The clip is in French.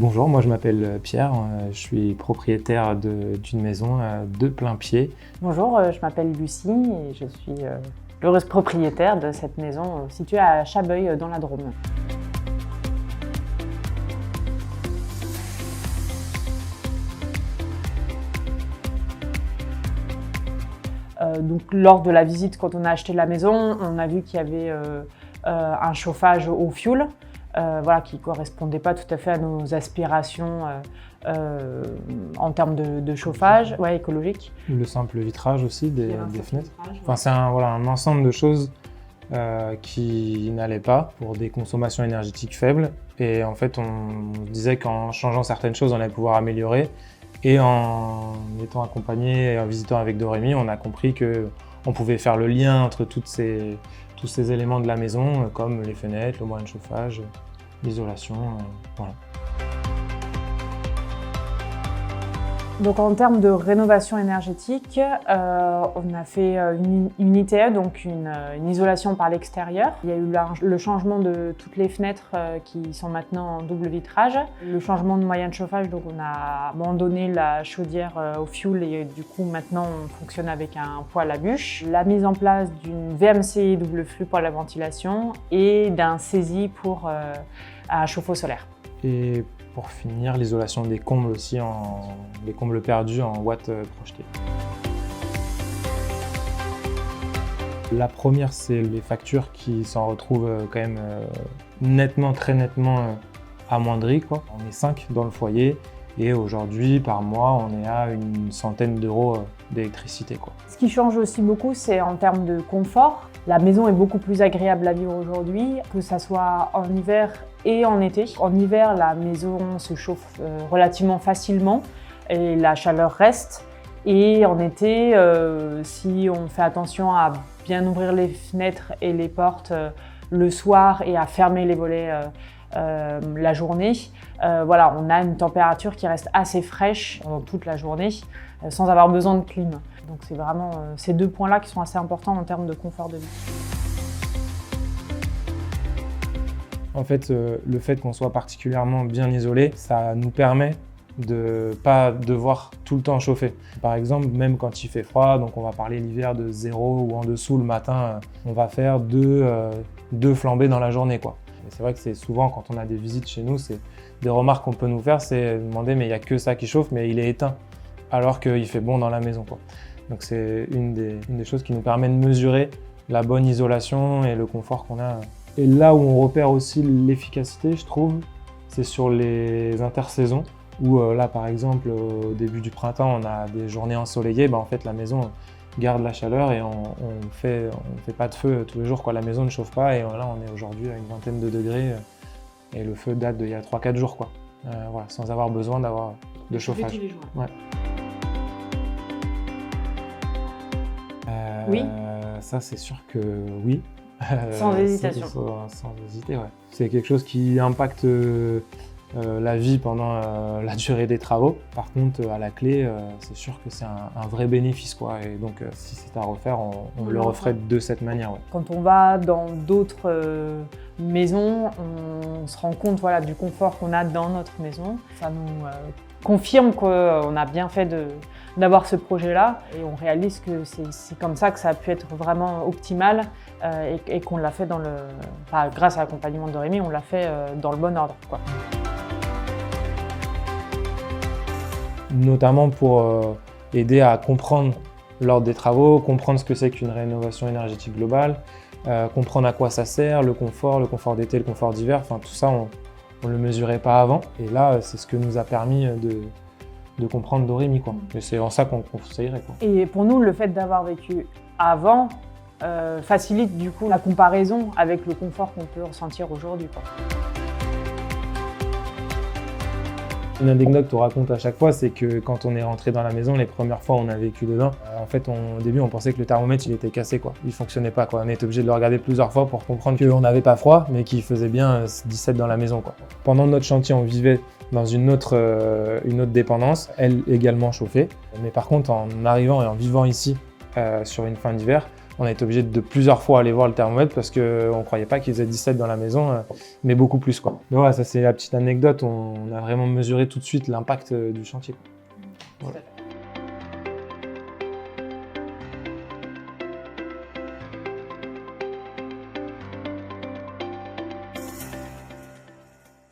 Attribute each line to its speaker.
Speaker 1: Bonjour, moi je m'appelle Pierre, je suis propriétaire d'une maison de Plain-Pied.
Speaker 2: Bonjour, je m'appelle Lucie et je suis l'heureuse propriétaire de cette maison située à Chabeuil dans la Drôme. Donc, lors de la visite, quand on a acheté la maison, on a vu qu'il y avait un chauffage au fioul. Qui ne correspondait pas tout à fait à nos aspirations en termes de chauffage écologique.
Speaker 1: Le simple vitrage aussi des fenêtres.
Speaker 2: Vitrage,
Speaker 1: enfin, c'est un ensemble de choses qui n'allaient pas pour des consommations énergétiques faibles. Et en fait, on se disait qu'en changeant certaines choses, on allait pouvoir améliorer. Et en étant accompagné et en visitant avec Dorémy, on a compris qu'on pouvait faire le lien entre tous ces éléments de la maison, comme les fenêtres, le moyen de chauffage, l'isolation, voilà.
Speaker 2: Donc en termes de rénovation énergétique, on a fait une ITE, donc une isolation par l'extérieur. Il y a eu le changement de toutes les fenêtres qui sont maintenant en double vitrage. Le changement de moyen de chauffage, donc on a abandonné la chaudière au fioul et du coup maintenant on fonctionne avec un poêle à bûche. La mise en place d'une VMC double flux pour la ventilation et d'un saisie pour un chauffe-eau solaire.
Speaker 1: Et pour finir, l'isolation des combles aussi, les combles perdus en watts projetés. La première, c'est les factures qui s'en retrouvent quand même très nettement amoindries, quoi. On est 5 dans le foyer et aujourd'hui, par mois, on est à une centaine d'euros d'électricité, quoi.
Speaker 2: Ce qui change aussi beaucoup, c'est en termes de confort. La maison est beaucoup plus agréable à vivre aujourd'hui, que ça soit en hiver et en été. En hiver, la maison se chauffe relativement facilement et la chaleur reste. Et en été, si on fait attention à bien ouvrir les fenêtres et les portes le soir et à fermer les volets la journée, on a une température qui reste assez fraîche pendant toute la journée sans avoir besoin de clim. Donc c'est vraiment ces deux points-là qui sont assez importants en termes de confort de vie.
Speaker 1: En fait, le fait qu'on soit particulièrement bien isolé, ça nous permet de ne pas devoir tout le temps chauffer. Par exemple, même quand il fait froid, donc on va parler l'hiver de 0 ou en dessous le matin, on va faire deux flambées dans la journée, quoi. Et c'est vrai que c'est souvent quand on a des visites chez nous, c'est des remarques qu'on peut nous faire, c'est demander mais il n'y a que ça qui chauffe, mais il est éteint, alors qu'il fait bon dans la maison, quoi. Donc c'est une des choses qui nous permet de mesurer la bonne isolation et le confort qu'on a. Et là où on repère aussi l'efficacité, je trouve, c'est sur les intersaisons, où là par exemple au début du printemps on a des journées ensoleillées, en fait la maison garde la chaleur et on fait pas de feu tous les jours, quoi. La maison ne chauffe pas et là on est aujourd'hui à une vingtaine de degrés et le feu date d'il y a 3-4 jours, quoi. Sans avoir besoin d'avoir de chauffage.
Speaker 2: Tous les jours.
Speaker 1: Ouais.
Speaker 2: Oui.
Speaker 1: Ça c'est sûr que oui.
Speaker 2: Sans hésitation.
Speaker 1: Sans hésiter, ouais. C'est quelque chose qui impacte la vie pendant la durée des travaux. Par contre, à la clé, c'est sûr que c'est un vrai bénéfice, quoi. Et donc, si c'est à refaire, on le referait de cette manière, ouais.
Speaker 2: Quand on va dans d'autres maisons, on se rend compte du confort qu'on a dans notre maison. Ça nous confirme qu'on a bien fait d'avoir ce projet-là et on réalise que c'est comme ça que ça a pu être vraiment optimal et qu'on l'a fait grâce à l'accompagnement de Dorémy, on l'a fait dans le bon ordre, quoi.
Speaker 1: Notamment pour aider à comprendre l'ordre des travaux, comprendre ce que c'est qu'une rénovation énergétique globale, comprendre à quoi ça sert, le confort d'été, le confort d'hiver, enfin tout ça on ne le mesurait pas avant. Et là, c'est ce que nous a permis de comprendre Dorémy, quoi. Et c'est en ça qu'on conseillerait, quoi.
Speaker 2: Et pour nous, le fait d'avoir vécu avant facilite du coup la comparaison avec le confort qu'on peut ressentir aujourd'hui, quoi.
Speaker 1: Une anecdote qu'on raconte à chaque fois, c'est que quand on est rentré dans la maison, les premières fois on a vécu dedans, en fait au début on pensait que le thermomètre il était cassé, quoi. Il fonctionnait pas, quoi. On était obligé de le regarder plusieurs fois pour comprendre qu'on n'avait pas froid, mais qu'il faisait bien 17 dans la maison, quoi. Pendant notre chantier, on vivait dans une autre dépendance, elle également chauffée. Mais par contre, en arrivant et en vivant ici sur une fin d'hiver, On a été obligé de plusieurs fois aller voir le thermomètre parce qu'on ne croyait pas qu'il faisait 17 dans la maison, mais beaucoup plus, quoi. Mais voilà, ça c'est la petite anecdote, on a vraiment mesuré tout de suite l'impact du chantier. Voilà.